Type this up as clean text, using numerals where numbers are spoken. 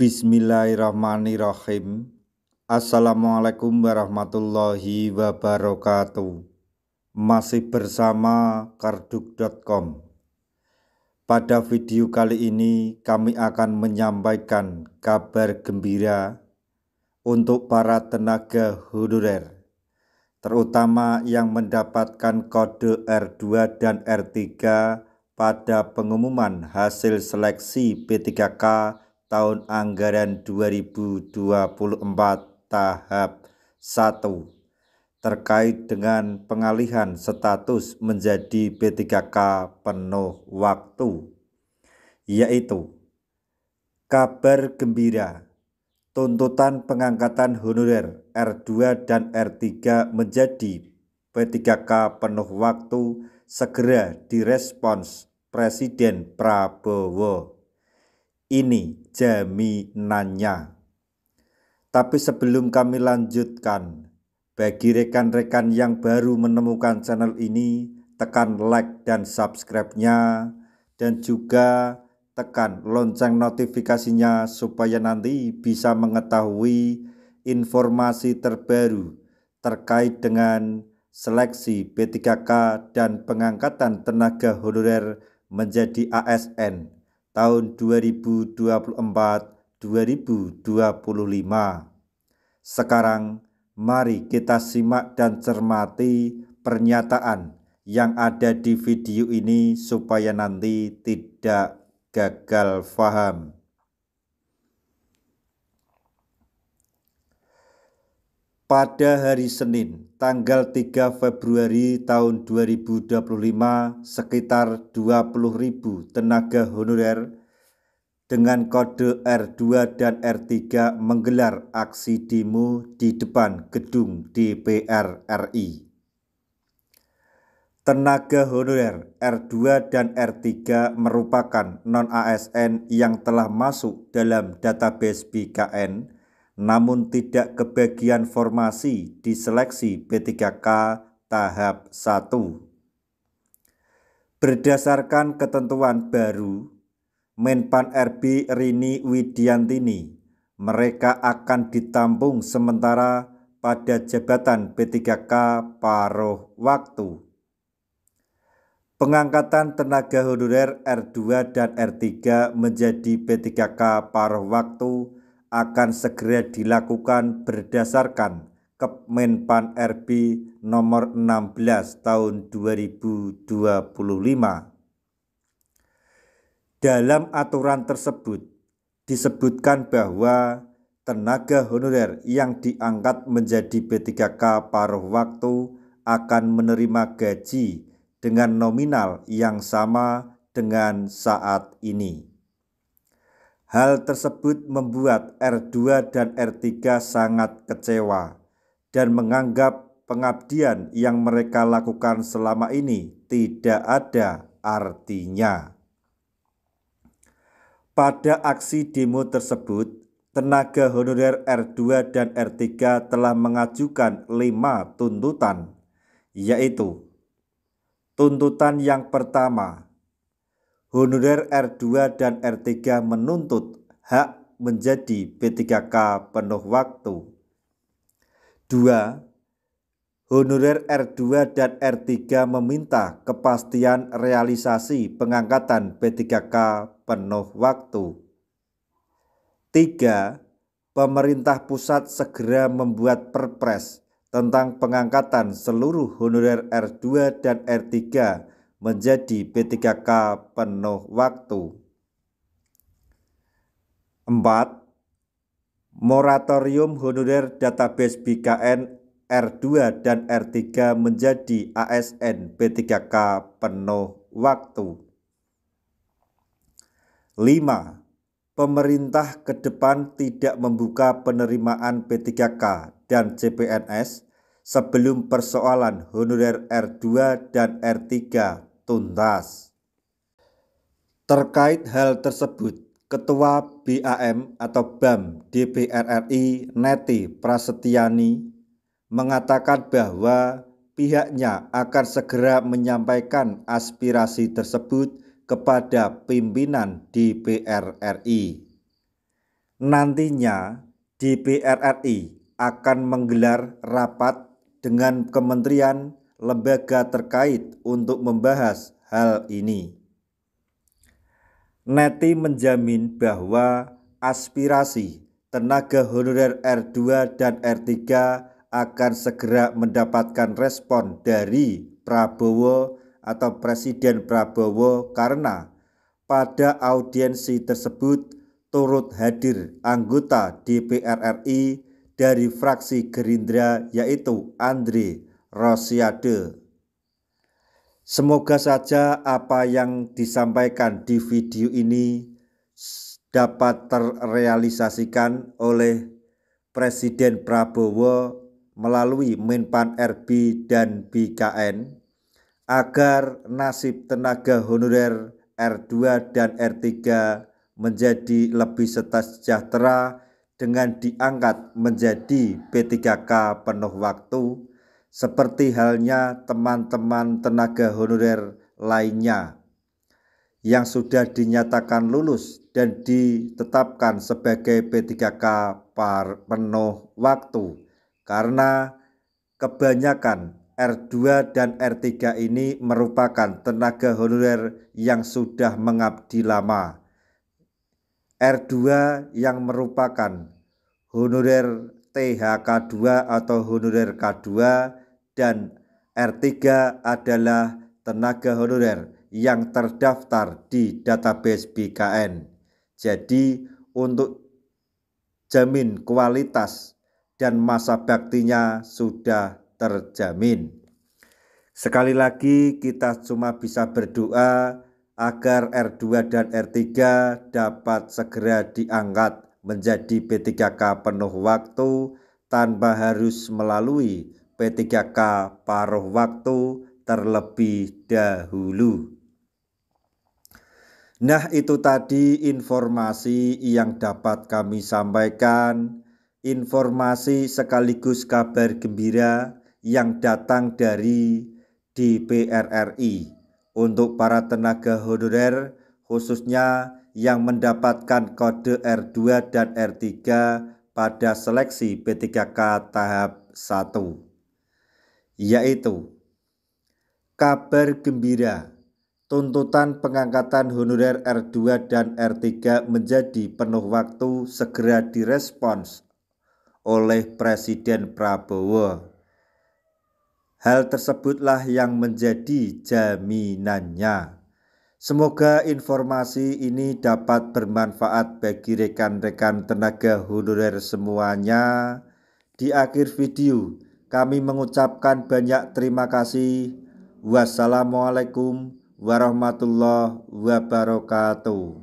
Bismillahirrahmanirrahim. Assalamualaikum warahmatullahi wabarakatuh. Masih bersama karduk.com. Pada video kali ini kami akan menyampaikan kabar gembira untuk para tenaga honorer, terutama yang mendapatkan kode R2 dan R3 pada pengumuman hasil seleksi P3K tahun anggaran 2024 tahap 1 terkait dengan pengalihan status menjadi P3K penuh waktu, yaitu kabar gembira. Tuntutan pengangkatan honorer R2 dan R3 menjadi P3K penuh waktu segera direspons Presiden Prabowo. Ini jaminannya. Tapi sebelum kami lanjutkan, bagi rekan-rekan yang baru menemukan channel ini, tekan like dan subscribe-nya, dan juga tekan lonceng notifikasinya supaya nanti bisa mengetahui informasi terbaru terkait dengan seleksi P3K dan pengangkatan tenaga honorer menjadi ASN tahun 2024-2025. Sekarang mari kita simak dan cermati pernyataan yang ada di video ini supaya nanti tidak gagal paham. Pada hari Senin, tanggal 3 Februari tahun 2025, sekitar 20.000 tenaga honorer dengan kode R2 dan R3 menggelar aksi demo di depan gedung DPR RI. Tenaga honorer R2 dan R3 merupakan non-ASN yang telah masuk dalam database BKN, namun tidak kebagian formasi di seleksi P3K tahap 1. Berdasarkan ketentuan baru Menpan RB Rini Widiantini, mereka akan ditampung sementara pada jabatan P3K paruh waktu. Pengangkatan tenaga honorer R2 dan R3 menjadi P3K paruh waktu akan segera dilakukan berdasarkan Kemenpan RB nomor 16 tahun 2025. Dalam aturan tersebut disebutkan bahwa tenaga honorer yang diangkat menjadi P3K paruh waktu akan menerima gaji dengan nominal yang sama dengan saat ini. Hal tersebut membuat R2 dan R3 sangat kecewa dan menganggap pengabdian yang mereka lakukan selama ini tidak ada artinya. Pada aksi demo tersebut, tenaga honorer R2 dan R3 telah mengajukan 5 tuntutan, yaitu tuntutan yang pertama, honorer R2 dan R3 menuntut hak menjadi P3K penuh waktu. 2. Honorer R2 dan R3 meminta kepastian realisasi pengangkatan P3K penuh waktu. 3. Pemerintah pusat segera membuat perpres tentang pengangkatan seluruh honorer R2 dan R3 menjadi P3K penuh waktu. 4. Moratorium honorer database BKN R2 dan R3 menjadi ASN P3K penuh waktu. 5. Pemerintah ke depan tidak membuka penerimaan P3K dan CPNS sebelum persoalan honorer R2 dan R3 tuntas. Terkait hal tersebut, Ketua BAM atau BAM DPR RI Neti Prasetyani mengatakan bahwa pihaknya akan segera menyampaikan aspirasi tersebut kepada pimpinan DPR RI. Nantinya DPR RI akan menggelar rapat dengan kementerian lembaga terkait untuk membahas hal ini. Neti menjamin bahwa aspirasi tenaga honorer R2 dan R3 akan segera mendapatkan respon dari Prabowo atau Presiden Prabowo karena pada audiensi tersebut turut hadir anggota DPR RI dari fraksi Gerindra yaitu Andre Rosiade. Semoga saja apa yang disampaikan di video ini dapat terrealisasikan oleh Presiden Prabowo melalui Menpan RB dan BKN agar nasib tenaga honorer R2 dan R3 menjadi lebih sejahtera dengan diangkat menjadi P3K penuh waktu seperti halnya teman-teman tenaga honorer lainnya yang sudah dinyatakan lulus dan ditetapkan sebagai P3K penuh waktu karena kebanyakan R2 dan R3 ini merupakan tenaga honorer yang sudah mengabdi lama. R2 yang merupakan honorer THK2 atau honorer K2 dan R3 adalah tenaga honorer yang terdaftar di database BKN. Jadi untuk jamin kualitas dan masa baktinya sudah terjamin. Sekali lagi kita cuma bisa berdoa agar R2 dan R3 dapat segera diangkat menjadi P3K penuh waktu tanpa harus melalui P3K paruh waktu terlebih dahulu. Nah, itu tadi informasi yang dapat kami sampaikan, informasi sekaligus kabar gembira yang datang dari DPR RI untuk para tenaga honorer khususnya yang mendapatkan kode R2 dan R3 pada seleksi P3K tahap 1, yaitu kabar gembira. Tuntutan pengangkatan honorer R2 dan R3 menjadi penuh waktu segera direspons oleh Presiden Prabowo. Hal tersebutlah yang menjadi jaminannya. Semoga informasi ini dapat bermanfaat bagi rekan-rekan tenaga honorer semuanya. Di akhir video, kami mengucapkan banyak terima kasih. Wassalamualaikum warahmatullahi wabarakatuh.